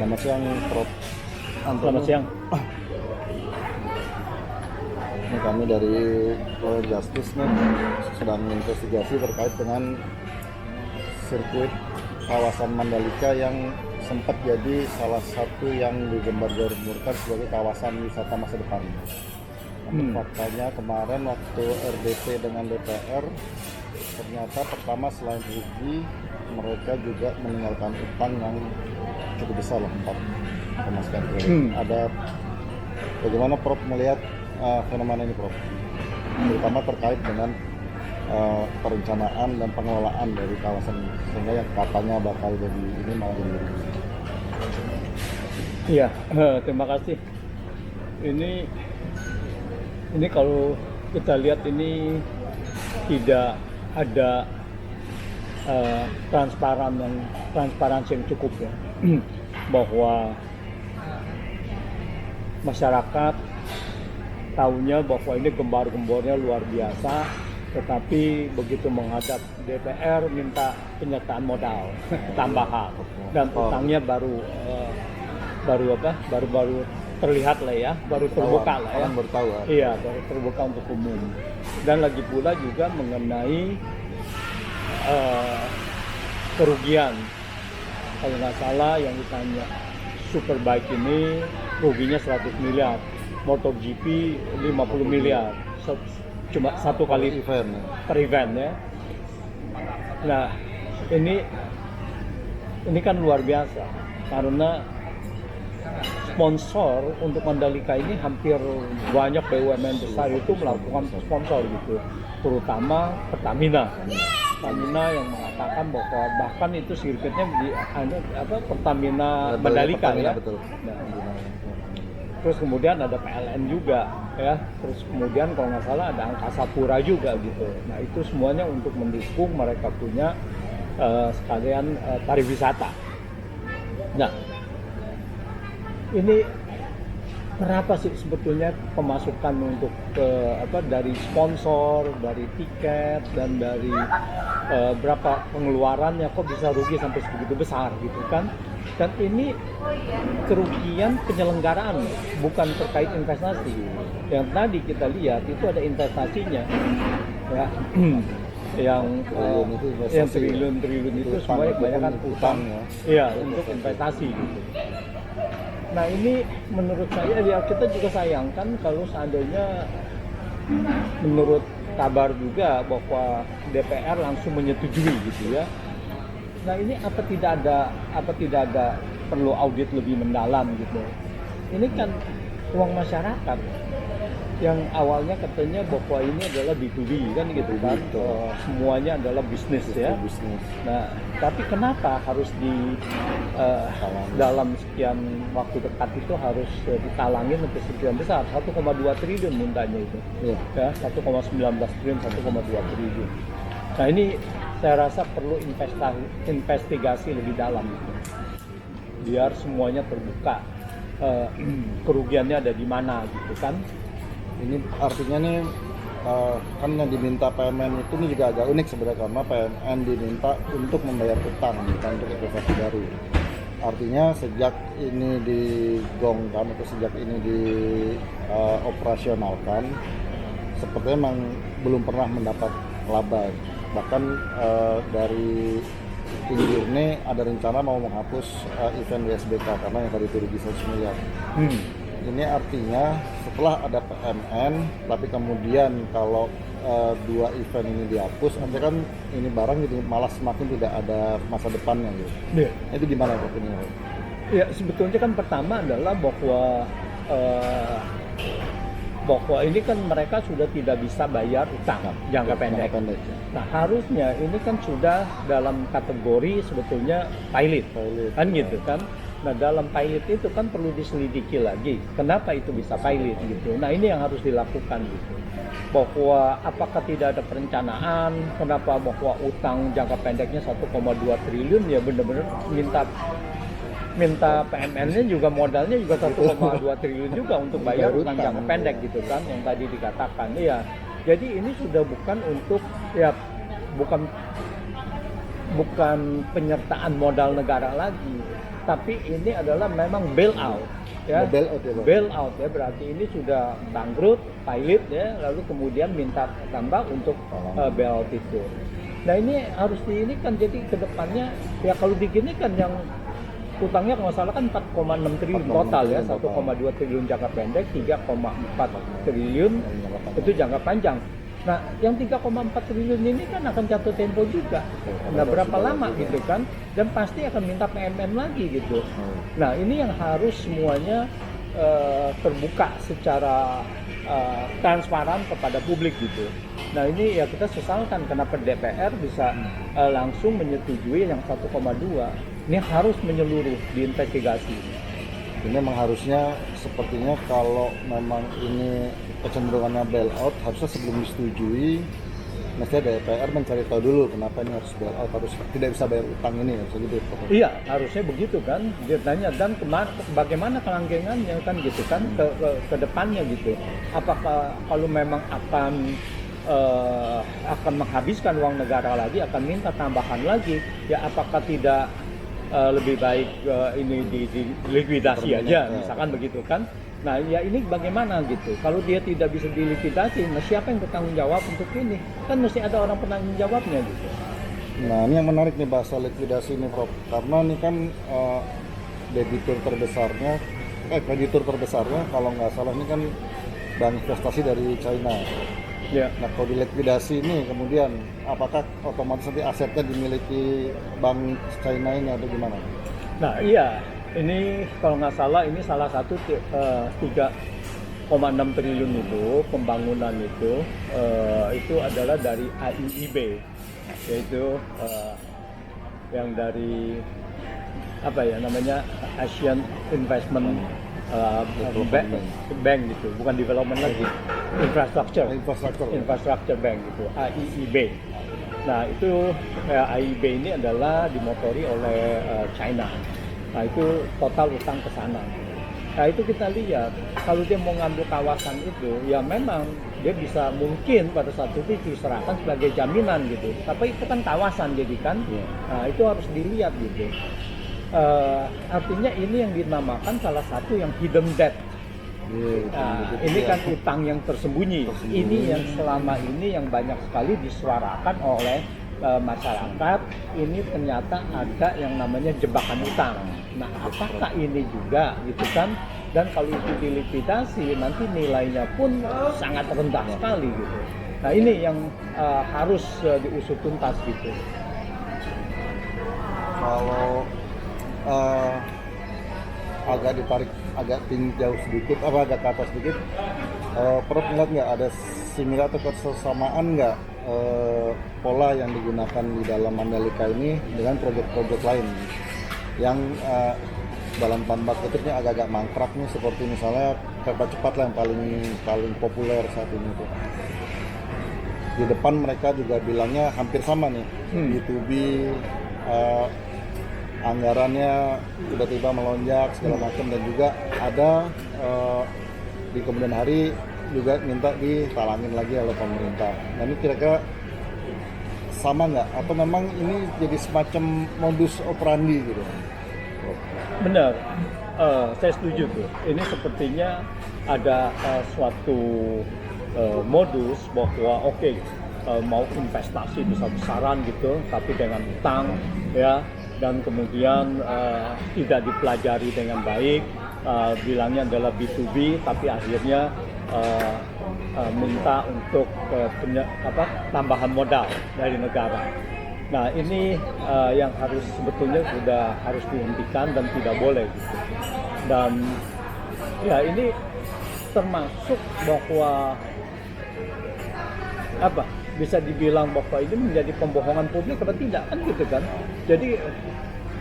Selamat siang, Prof. Selamat siang. Ini kami dari Lawyer Justice nih sedang investigasi terkait dengan sirkuit kawasan Mandalika yang sempat jadi salah satu yang digembar-gemburkan sebagai kawasan wisata masa depan. Faktanya kemarin waktu RDP dengan DPR, ternyata pertama selain rugi, mereka juga meninggalkan utang yang cukup besar lah, 4,sekian triliun. Ada bagaimana Prof melihat fenomena ini, Prof? Terutama terkait dengan perencanaan dan pengelolaan dari kawasan ini, sehingga yang katanya bakal jadi ini malah jadi rugi. Iya, terima kasih. Ini kalau kita lihat ini tidak ada transparansi yang cukup ya, bahwa masyarakat tahunya bahwa ini gembar-gembornya luar biasa, tetapi begitu menghadap DPR minta penyertaan modal tambahan dan utangnya baru terlihat lah ya, baru terbuka lah ya. Iya, baru terbuka untuk umum. Dan lagi pula juga mengenai kerugian. Kalau nggak salah yang ditanya Superbike ini ruginya 100 miliar, MotoGP 50 miliar, cuma satu kali event per event ya. Nah, ini kan luar biasa karena sponsor untuk Mandalika ini hampir banyak BUMN besar itu melakukan sponsor gitu, terutama Pertamina yang mengatakan bahwa bahkan itu sirkuitnya di Pertamina Mandalika ya. Betul. Nah, terus kemudian ada PLN juga ya, terus kemudian kalau nggak salah ada Angkasa Pura juga gitu. Nah itu semuanya untuk mendukung mereka punya sekalian pariwisata. Nah ini berapa sih sebetulnya pemasukan untuk dari sponsor, dari tiket, dan dari berapa pengeluarannya, kok bisa rugi sampai sebegitu besar gitu kan? Dan ini kerugian penyelenggaraan, bukan terkait investasi. Yang tadi kita lihat itu ada investasinya ya. yang triliun itu semuanya kebanyakan utang ya untuk investasi gitu. Nah ini menurut saya ya kita juga sayangkan kalau seandainya menurut kabar juga bahwa DPR langsung menyetujui gitu ya. Nah ini apa tidak ada perlu audit lebih mendalam gitu. Ini kan uang masyarakat yang awalnya katanya bahwa ini adalah B2B kan gitu kan, semuanya adalah bisnis ya. Nah tapi kenapa harus dalam sekian waktu dekat itu harus ditalangin untuk sekian besar, 1,2 triliun mintanya itu ya, 1,19 triliun, 1,2 triliun. Nah ini saya rasa perlu investigasi lebih dalam gitu, biar semuanya terbuka, kerugiannya ada di mana gitu kan. Ini artinya nih kan yang diminta PMN itu nih juga agak unik sebenarnya, karena PMN diminta untuk membayar utang, bukan untuk investasi baru. Artinya sejak ini digongkan atau sejak ini dioperasionalkan, sepertinya memang belum pernah mendapat laba. Bahkan dari pinggir ini ada rencana mau menghapus event WSBK karena yang tadi itu rugi 100 miliar. Ini artinya setelah ada PMN, tapi kemudian kalau dua event ini dihapus, nanti kan ini barang jadi malah semakin tidak ada masa depannya gitu. Itu gimana Pak ini? Ya sebetulnya kan pertama adalah bahwa ini kan mereka sudah tidak bisa bayar utang jangka pendek. Nah harusnya ini kan sudah dalam kategori sebetulnya pilot. Kan gitu kan. Nah dalam pilot itu kan perlu diselidiki lagi kenapa itu bisa pilot gitu. Nah ini yang harus dilakukan gitu, bahwa apakah tidak ada perencanaan, kenapa bahwa utang jangka pendeknya 1,2 triliun ya benar-benar minta PMN-nya juga modalnya juga 1,2 triliun juga untuk bayar utang jangka pendek gitu kan, yang tadi dikatakan ya. Jadi ini sudah bukan untuk ya bukan bukan penyertaan modal negara lagi, tapi ini adalah memang bailout ya. Bailout ya, berarti ini sudah bangkrut, pilot ya, lalu kemudian minta tambah untuk bailout itu. Nah ini harus ini kan, jadi kedepannya ya kalau begini kan yang utangnya kalau nggak salah kan 4,6 triliun total ya, 1,2 triliun jangka pendek, 3,4 triliun itu jangka panjang. Nah, yang 3,4 triliun ini kan akan jatuh tempo juga. Nah, berapa lama gitu kan? Dan pasti akan minta PMN lagi gitu. Nah, ini yang harus semuanya terbuka secara transparan kepada publik gitu. Nah, ini ya kita sesalkan kenapa DPR bisa langsung menyetujui yang 1,2. Ini harus menyeluruh diinvestigasi. Ini memang harusnya sepertinya kalau memang ini kecenderungannya bailout, harusnya sebelum disetujui mestinya DPR mencari tahu dulu kenapa ini harus bailout, harus tidak bisa bayar utang ini, harusnya gitu. Iya, harusnya begitu kan. Dia tanya dan bagaimana kelanggengannya kan gitu kan ke depannya gitu. Apakah kalau memang akan menghabiskan uang negara lagi, akan minta tambahan lagi, ya apakah tidak lebih baik ini di likuidasi aja, misalkan begitu kan. Nah ya ini bagaimana gitu, kalau dia tidak bisa dilikuidasi, nah siapa yang bertanggung jawab untuk ini? Kan mesti ada orang penanggung jawabnya gitu. Nah ini yang menarik nih bahasa likuidasi ini Prof, karena ini kan kreditur terbesarnya kalau nggak salah ini kan bank investasi dari China. Ya. Nah kalau dilikuidasi ini kemudian apakah otomatis nanti asetnya dimiliki bank China ini atau gimana? Nah iya, ini kalau nggak salah ini salah satu 3,6 triliun itu pembangunan itu adalah dari AIIB, yaitu yang dari apa ya namanya Asian Investment Bank gitu, bukan development lagi, infrastructure bank gitu, AIIB. Nah itu AIIB ini adalah dimotori oleh China. Nah itu total utang ke sana. Nah itu kita lihat kalau dia mau ngambil kawasan itu, ya memang dia bisa mungkin pada saat itu diserahkan sebagai jaminan gitu. Tapi itu kan kawasan jadi kan, nah itu harus dilihat gitu. Artinya ini yang dinamakan salah satu yang hidden debt. Ini kan utang yang tersembunyi. Ini yang selama ini yang banyak sekali disuarakan oleh masyarakat. Ini ternyata ada yang namanya jebakan utang. Nah, apakah ini juga gitu kan? Dan kalau itu dilikuidasi nanti nilainya pun sangat rendah sekali gitu. Nah, ini yang harus diusut tuntas gitu. Kalau agak ditarik agak tinggi jauh sedikit, agak ke atas sedikit, Prof melihat nggak ada similar atau kesamaan nggak pola yang digunakan di dalam Mandalika ini dengan proyek-proyek lain yang dalam tanda kutipnya agak-agak mangkrak nih, seperti misalnya kereta cepat lah yang paling populer saat ini tuh. Di depan mereka juga bilangnya hampir sama nih, B2B, anggarannya tiba-tiba melonjak segala macam, dan juga ada di kemudian hari juga minta ditalangin lagi oleh pemerintah. Nah ini kira-kira sama nggak atau memang ini jadi semacam modus operandi gitu? Benar, saya setuju tuh. Ini sepertinya ada suatu modus bahwa mau investasi besar-besaran gitu, tapi dengan utang ya. Dan kemudian tidak dipelajari dengan baik, bilangnya adalah B2B, tapi akhirnya minta untuk tambahan modal dari negara. Nah ini yang sebetulnya sudah harus dihentikan dan tidak boleh gitu. Dan ya ini termasuk bahwa bisa dibilang bahwa ini menjadi pembohongan publik atau tidak kan gitu kan. Jadi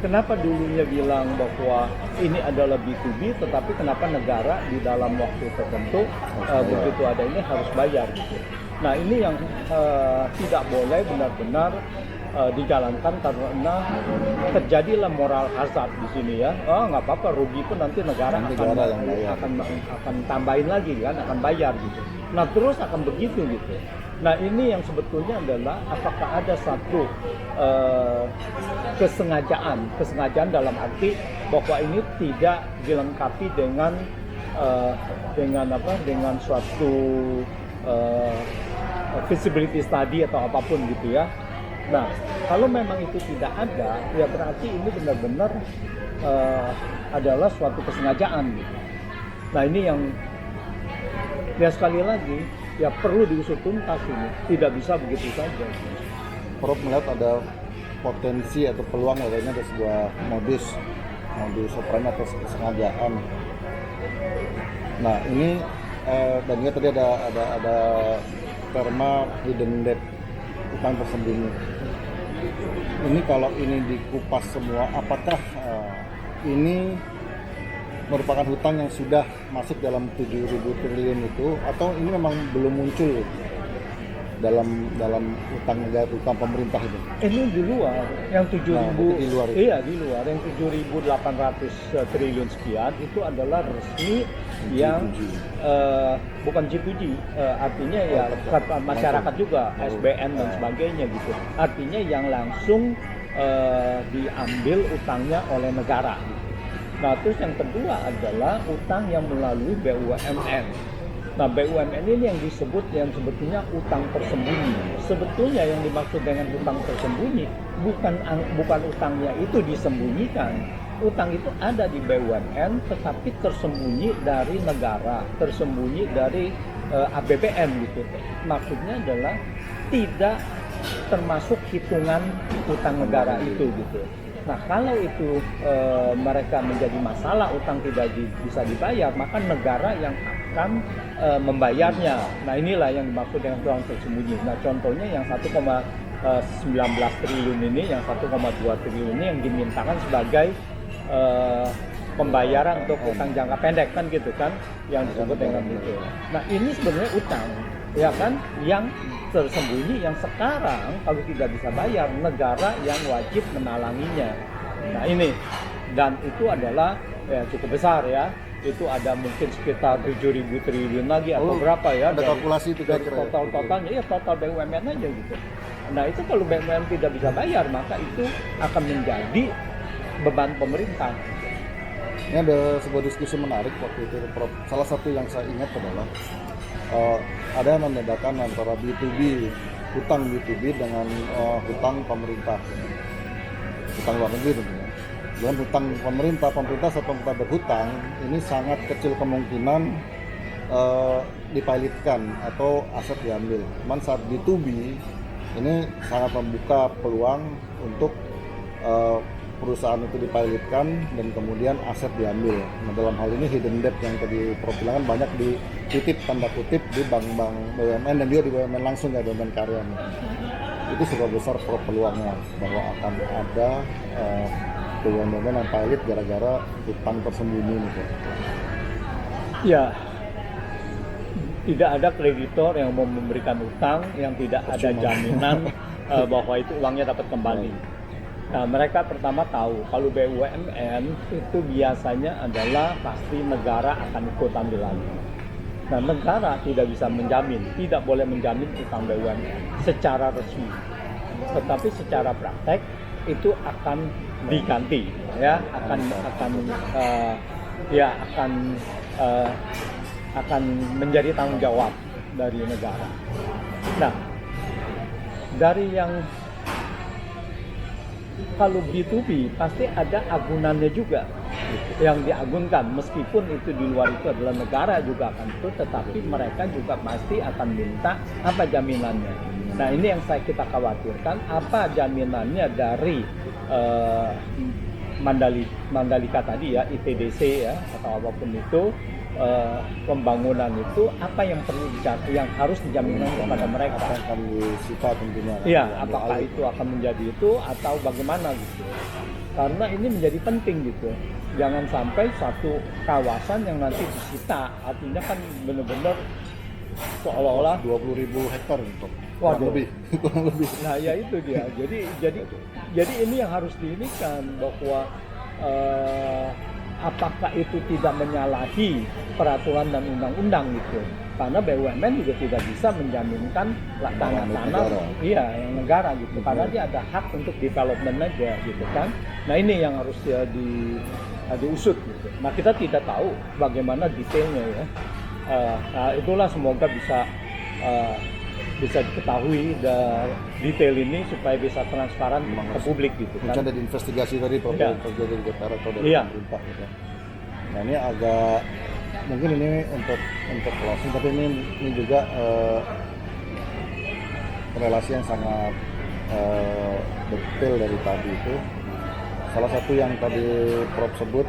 kenapa dulunya bilang bahwa ini adalah B2B, tetapi kenapa negara di dalam waktu tertentu begitu ada ini harus bayar gitu. Nah ini yang tidak boleh, benar-benar dijalankan karena terjadilah moral hazard di sini ya. Nggak apa-apa, rugi pun nanti negara Nanti negara yang bayar. akan tambahin lagi kan, akan bayar gitu. Nah terus akan begitu gitu. Nah ini yang sebetulnya adalah apakah ada satu kesengajaan dalam arti bahwa ini tidak dilengkapi dengan suatu feasibility study atau apapun gitu ya. Nah, kalau memang itu tidak ada, ya berarti ini benar-benar adalah suatu kesengajaan gitu. Nah, ini yang ya sekali lagi ya perlu diusut tuntas ini, tidak bisa begitu saja. Prof melihat ada potensi atau peluang adanya ada sebuah modus operandi atau kesengajaan. Nah, ini dan juga tadi ada terma hidden debt, utang tersembunyi. Ini kalau ini dikupas semua, apakah ini merupakan hutang yang sudah masuk dalam 7.000 triliun itu, atau ini memang belum muncul dalam utang negara, utang pemerintah itu? Ini di luar, yang 7.000 di luar itu. Iya di luar, yang 7.800 triliun sekian itu adalah resmi yang bukan G2G, artinya ya kata masyarakat juga, SBN dan sebagainya gitu. Artinya yang langsung diambil utangnya oleh negara. Gitu. Nah terus yang kedua adalah utang yang melalui BUMN. Nah BUMN ini yang disebut yang sebetulnya utang tersembunyi. Sebetulnya yang dimaksud dengan utang tersembunyi bukan utangnya itu disembunyikan. Utang itu ada di BUMN tetapi tersembunyi dari negara, tersembunyi dari APBN gitu. Maksudnya adalah tidak termasuk hitungan utang negara itu gitu. Nah kalau itu mereka menjadi masalah, utang tidak bisa dibayar, maka negara yang akan membayarnya. Nah inilah yang dimaksud dengan utang tersembunyi. Nah contohnya yang 1,19 triliun ini, yang 1,2 triliun ini yang dimintakan sebagai pembayaran untuk utang jangka pendek kan gitu kan, yang disebut dengan itu. Nah ini sebenarnya utang, ya kan, yang tersembunyi yang sekarang kalau tidak bisa bayar negara yang wajib menalanginya. Nah ini, dan itu adalah ya, cukup besar ya. Itu ada mungkin sekitar 7.000 triliun lagi atau berapa ya ada kalkulasi itu dari totalnya ya total BUMN aja gitu. Nah itu kalau BUMN tidak bisa bayar maka itu akan menjadi beban pemerintah. Ini ada sebuah diskusi menarik waktu itu, Prof. Salah satu yang saya ingat adalah ada yang membedakan antara B2B, hutang B2B dengan hutang pemerintah, hutang luar negeri tentunya. Dengan hutang pemerintah saat pemerintah berhutang, ini sangat kecil kemungkinan dipilotkan atau aset diambil. Cuman saat B2B, ini sangat membuka peluang untuk perusahaan itu dipilotkan dan kemudian aset diambil. Nah, dalam hal ini hidden debt yang tadi Prof bilang banyak dititip tanda kutip di bank-bank BUMN dan juga di BUMN langsung ya, BUMN karya. Itu sebuah besar peluangnya bahwa akan ada BUMN yang pilot gara-gara hutang tersembunyi gitu. Ya, tidak ada kreditor yang mau memberikan utang yang tidak ada jaminan bahwa itu uangnya dapat kembali. Nah, mereka pertama tahu kalau BUMN itu biasanya adalah pasti negara akan ikut ambil lagi. Nah, negara tidak bisa menjamin, tidak boleh menjamin utang BUMN secara resmi. Tetapi secara praktek itu akan diganti, ya, akan menjadi tanggung jawab dari negara. Nah, dari yang kalau B2B pasti ada agunannya juga yang diagunkan, meskipun itu di luar itu adalah negara juga akan itu, tetapi mereka juga pasti akan minta apa jaminannya. Nah ini yang kita khawatirkan, apa jaminannya dari Mandalika tadi ya, ITDC ya atau apapun itu, pembangunan itu apa yang perlu yang harus dijaminkan kepada mereka, apa yang akan disita tentunya. Iya, apakah itu akan menjadi itu atau bagaimana gitu. Karena ini menjadi penting gitu. Jangan sampai satu kawasan yang nanti disita, artinya kan benar-benar seolah-olah 20.000 hektar gitu. kurang Waduh. lebih kurang lebih. Nah ya itu dia. Jadi ini yang harus diinikan bahwa apakah itu tidak menyalahi peraturan dan undang-undang gitu. Karena BUMN juga tidak bisa menjaminkan tanah negara. iya yang negara gitu. Karena dia ada hak untuk development aja gitu kan. Nah ini yang harus diusut gitu. Nah kita tidak tahu bagaimana detailnya ya. Nah, itulah semoga bisa diketahui detail ini supaya bisa transparan ke publik gitu kan. Mungkin dari investigasi tadi Prof Iya. terjadi di DPR atau dari Iya. pemerintah gitu. Nah ini agak mungkin ini untuk closing, tapi ini juga relasi yang sangat detail dari tadi itu. Salah satu yang tadi Prof sebut